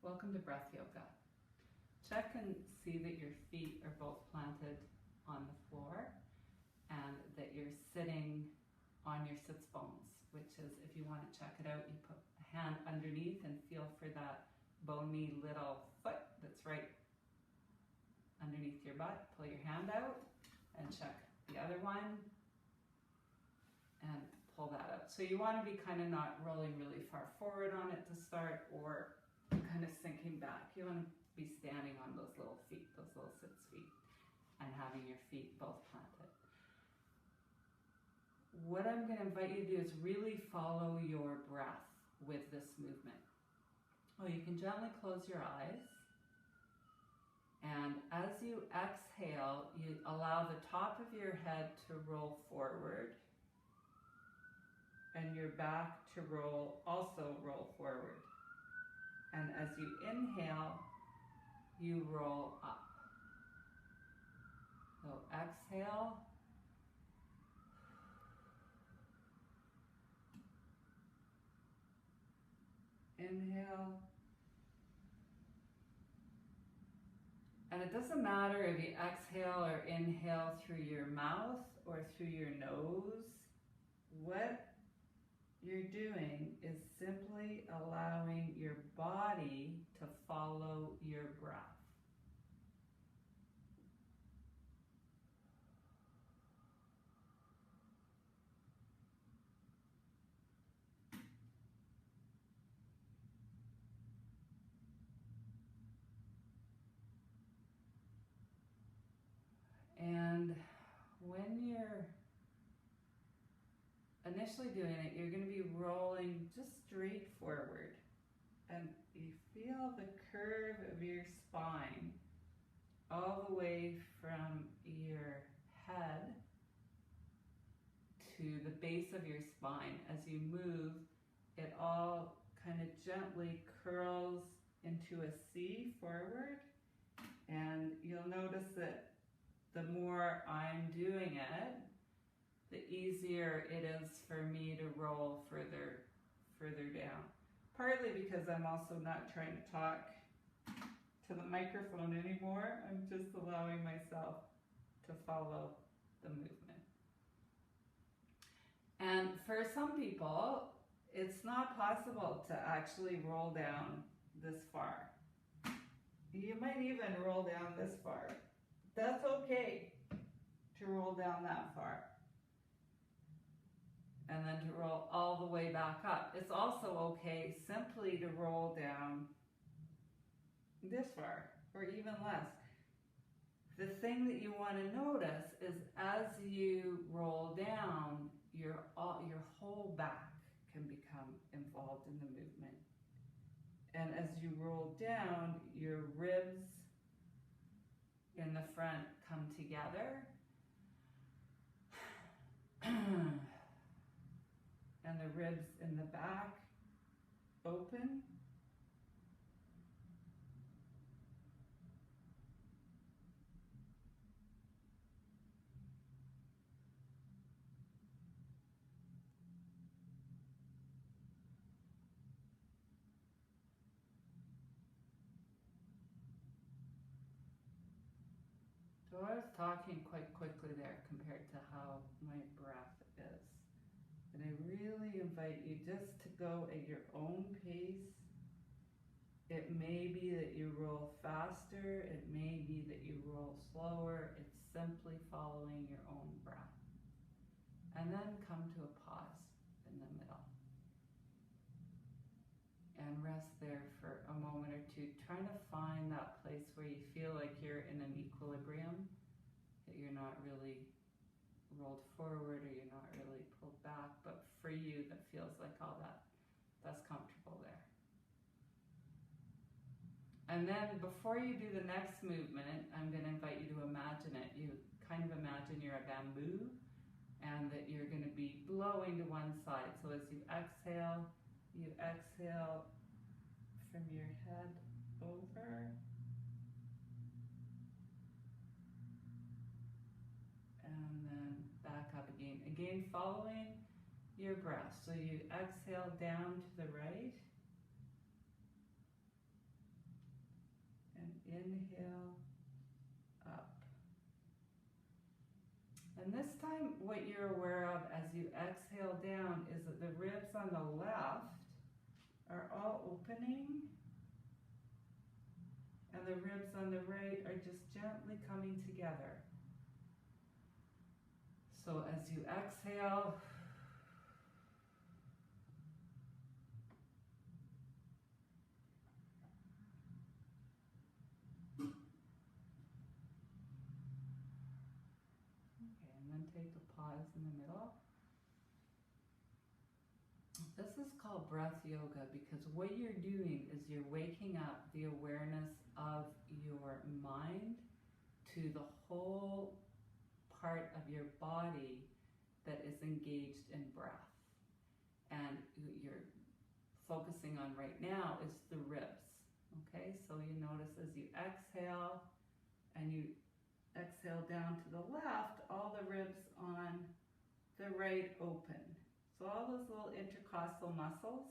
Welcome to breath yoga. Check and see that your feet are both planted on the floor and that you're sitting on your sits bones, which is, if you want to check it out, you put a hand underneath and feel for that bony little foot that's right underneath your butt. Pull your hand out and check the other one and pull that out. So you want to be kind of not rolling really far forward on it to start, or kind of sinking back. You want to be standing on those little feet, those little sits feet, and having your feet both planted. What I'm going to invite you to do is really follow your breath with this movement. Oh, you can gently close your eyes, and as you exhale, you allow the top of your head to roll forward and your back to also roll forward. And as you inhale, you roll up. So exhale. Inhale. And it doesn't matter if you exhale or inhale through your mouth or through your nose. What you're doing is simply allowing your body to follow your breath. And when you're initially doing it, you're going to be rolling just straight forward, and you feel the curve of your spine all the way from your head to the base of your spine. As you move, it all kind of gently curls into a C forward, and you'll notice that the more I'm doing it, the easier it is for me to roll further down. Partly because I'm also not trying to talk to the microphone anymore. I'm just allowing myself to follow the movement. And for some people, it's not possible to actually roll down this far. You might even roll down this far. That's okay to roll down that far. And then to roll all the way back up. It's also okay simply to roll down this far, or even less. The thing that you want to notice is as you roll down, your whole back can become involved in the movement. And as you roll down, your ribs in the front come together. And the ribs in the back open. So I was talking quite quickly there compared to how my breath is. And I really invite you just to go at your own pace. It may be that you roll faster, it may be that you roll slower. It's simply following your own breath. And then come to a pause in the middle. And rest there for a moment or two, trying to find that place where you feel like you're in an equilibrium, that you're not really rolled forward or you're not really pulled back, but for you that feels like all that's comfortable there. And then before you do the next movement, I'm going to invite you to imagine it. You kind of imagine you're a bamboo and that you're going to be blowing to one side. So as you exhale from your head over. And then back up again. Again, following your breath. So you exhale down to the right inhale up. And this time what you're aware of as you exhale down is that the ribs on the left are all opening and the ribs on the right are just gently coming together. So as you exhale, take a pause in the middle. This is called breath yoga because what you're doing is you're waking up the awareness of your mind to the whole part of your body that is engaged in breath. And you're focusing on right now is the ribs. Okay, so you notice as you exhale and you exhale down to the left, all the ribs on the right open. So all those little intercostal muscles,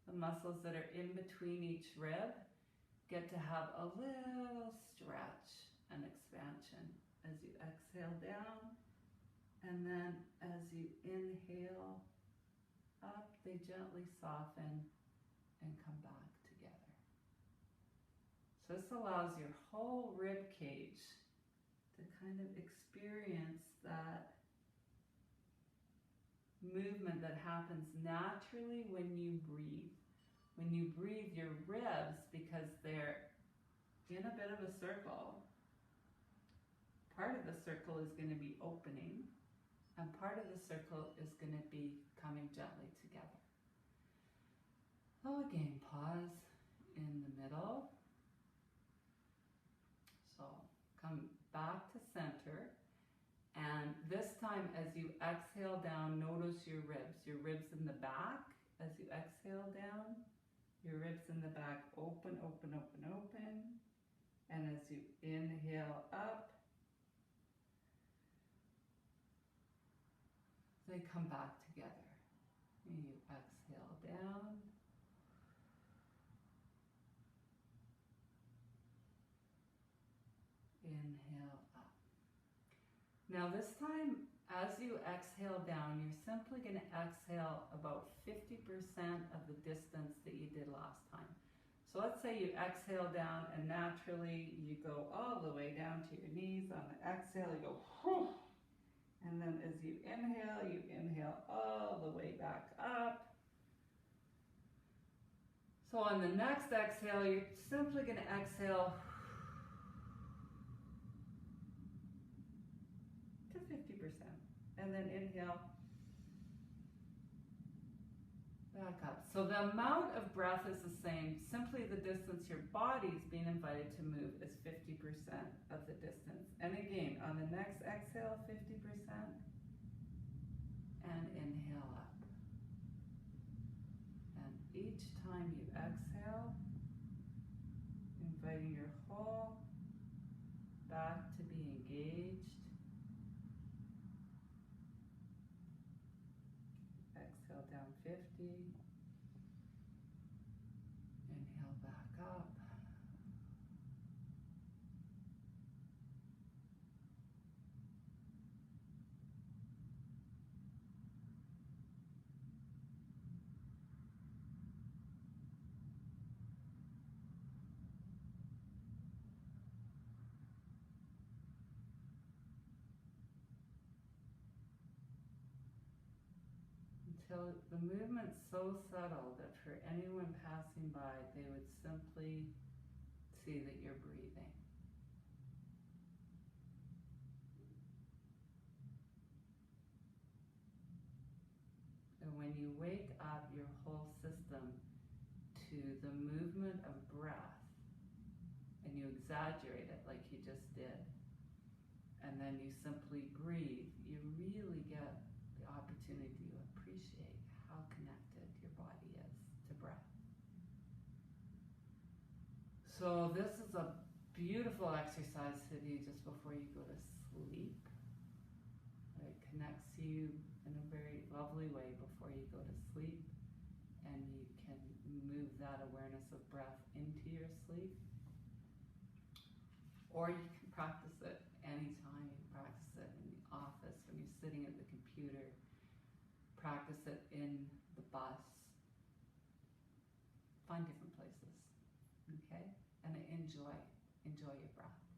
the muscles that are in between each rib, get to have a little stretch and expansion as you exhale down. And then as you inhale up, they gently soften and come back together. So this allows your whole rib cage to kind of experience that movement that happens naturally when you breathe. When you breathe, your ribs, because they're in a bit of a circle, part of the circle is going to be opening and part of the circle is going to be coming gently together. So again, pause in the middle. So come back to center, and this time as you exhale down, notice your ribs in the back. As you exhale down, your ribs in the back open, open, open, open, and as you inhale up, they come back together. And you exhale down, inhale up. Now this time, as you exhale down, you're simply going to exhale about 50% of the distance that you did last time. So let's say you exhale down and naturally you go all the way down to your knees. On the exhale, you go, whew. And then as you inhale all the way back up. So on the next exhale, you're simply going to exhale to 50%. And then inhale back up. So the amount of breath is the same. Simply the distance your body's being invited to move is 50% of the distance. And again, on the next exhale, 50%. And inhale up. And each time you exhale, inviting your whole back to be engaged. Exhale down 50. Inhale back up. Until the movement's so subtle that for anyone passing by, they would simply see that you're breathing. And when you wake up your whole system to the movement of breath, and you exaggerate it like you just did, and then you simply breathe, you really get the opportunity to appreciate how connected your body is to breath. So this is a beautiful exercise to do just before you go to sleep. It connects you in a very lovely way before you go to sleep, and you can move that awareness of breath into your sleep. Or you can practice it anytime. You can practice it in the office, when you're sitting at the computer. Practice it in the bus. Find different places, okay? And enjoy your breath.